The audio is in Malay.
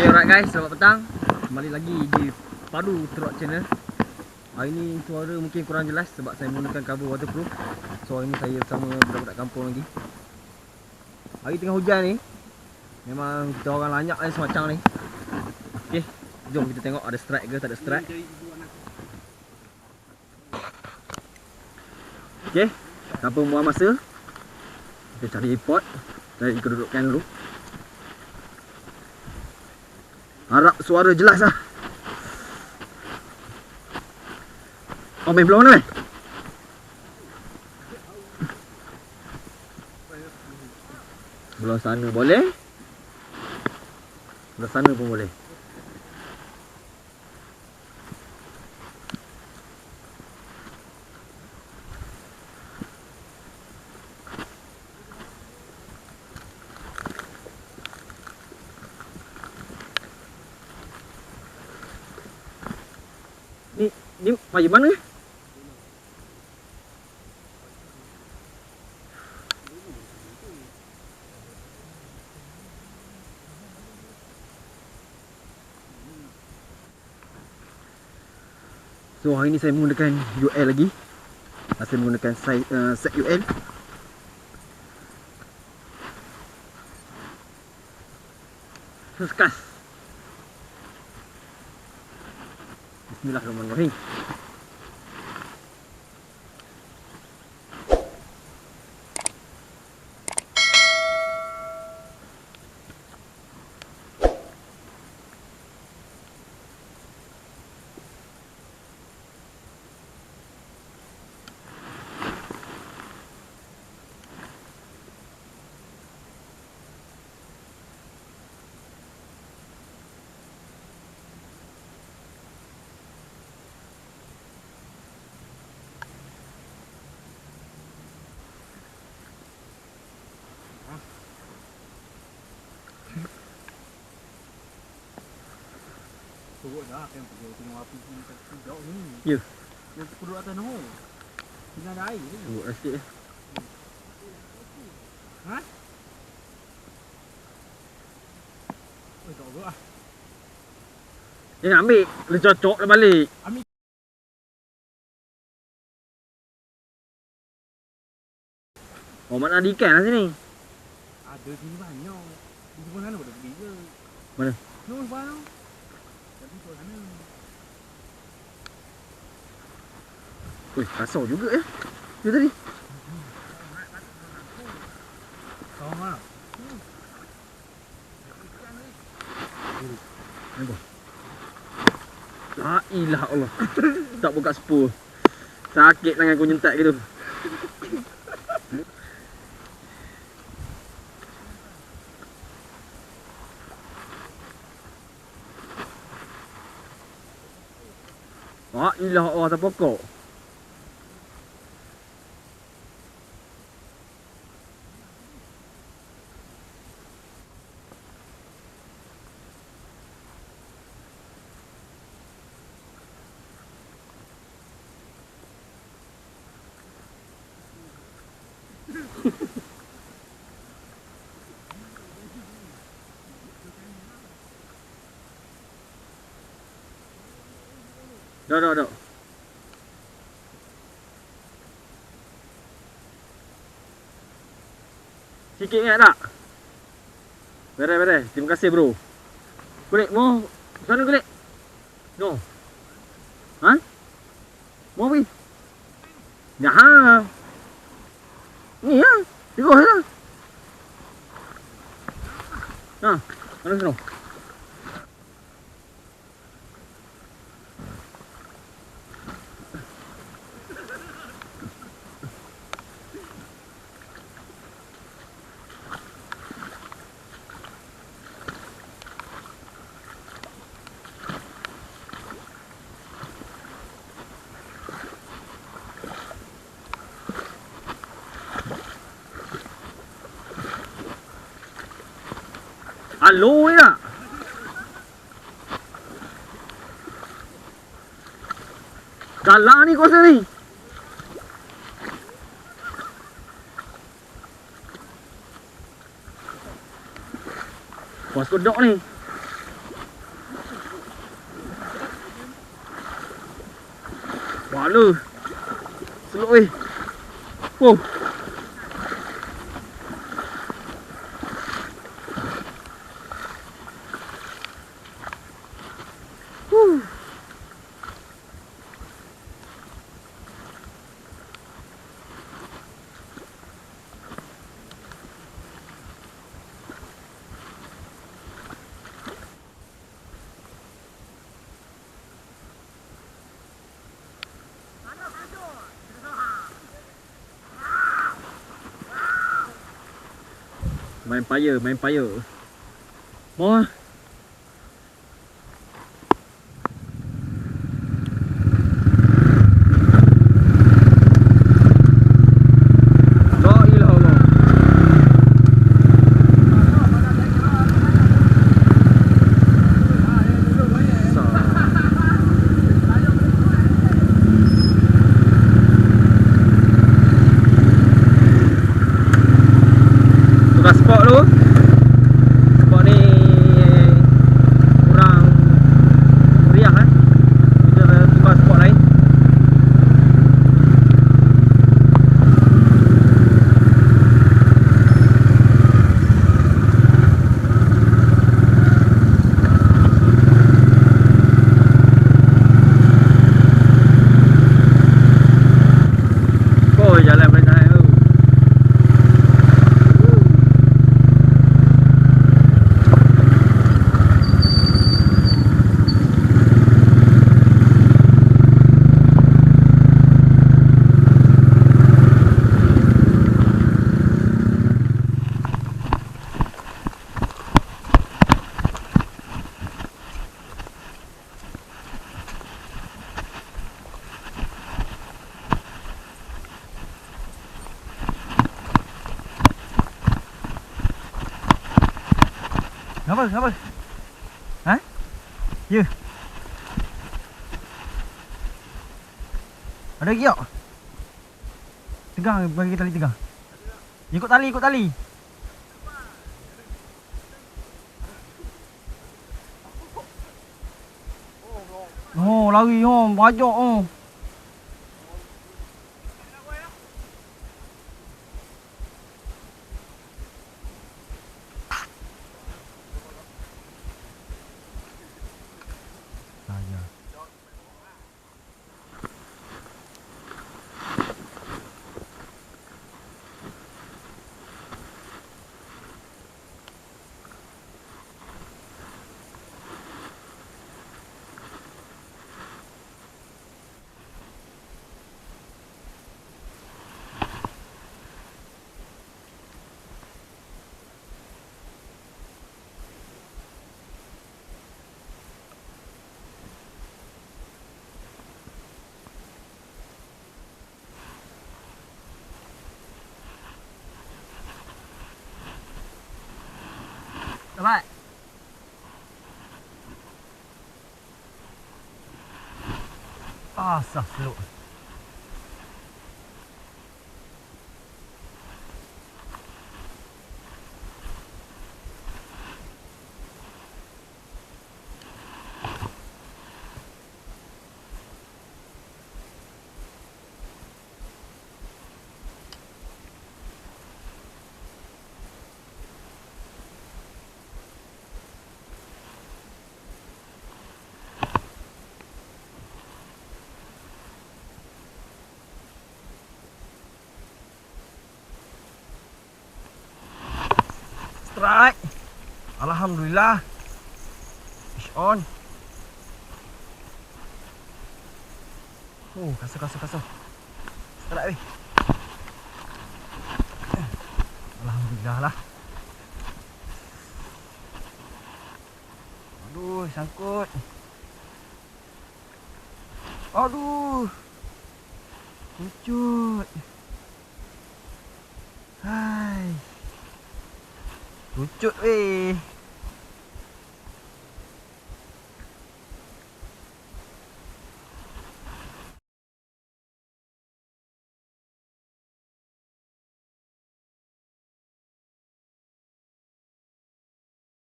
Okay, alright guys, selamat petang. Kembali lagi di Padu Truck Channel. Hari ni suara mungkin kurang jelas sebab saya menggunakan cover waterproof. So hari ni saya bersama budak-budak kampung lagi. Hari tengah hujan ni, memang kita orang lanyak lah semacam ni. Okay, jom kita tengok ada strike ke tak ada strike. Okay, tanpa buang masa, kita cari pot, cari kedudukan dulu. Harap suara jelas lah. Oh, main belah mana? Belah sana boleh. Belah sana pun boleh. Ni macam mana? So hari ni saya menggunakan UL lagi. Saya menggunakan set UL. Sekas. Bismillahirrahmanirrahim. Turut dah kan pergi tengok api kat jauh ni. Ya. Yang turut atas noh. Tinggal ada air je. Turut dah sikit. Ha? Oh, tak apa lah. Jangan ambil. Dia cocok dah balik. Ambil. Oh, mana ada ikan lah sini? Ada sini banyak. Di sebelah sana boleh pergi je. Mana? Noh, sebelah tu. Tapi sebelah sana. Wih, kasar juga dia tadi. Kau mana? Nampak? La ilaha Allah. Tak buka sepul. Sakit tangan aku nyentak gitu. La ilaha Allah, tak pokok. Dah. Sikit ingat tak? Beres. Terima kasih bro. Kulit, mau sana kulit. No. Ha? Mau pergi? Ya ha. Ni ya. Tiga lah. Ha, mana sana? Halo ya. Galak ni kawasan ni. Puas kodok ni. Aduh. Selok weh. Oh. Main payah. Mau ah. La ilaha illallah. Tukar spot tu. Spot ni kurang meriah kita tukar spot lain. Oh, jalan berenang tu. Kenapa? Ha? Ya. Ada lagi tak? Tegang, bagi tali tegang. Ikut tali. Oh, lari banyak Dapat. Sah seluk. Strike. Alhamdulillah. Fish on. Oh, kasar. Strike weh. Alhamdulillah lah. Aduh, sangkut. Aduh. Pucut. Hai. Pucut weh.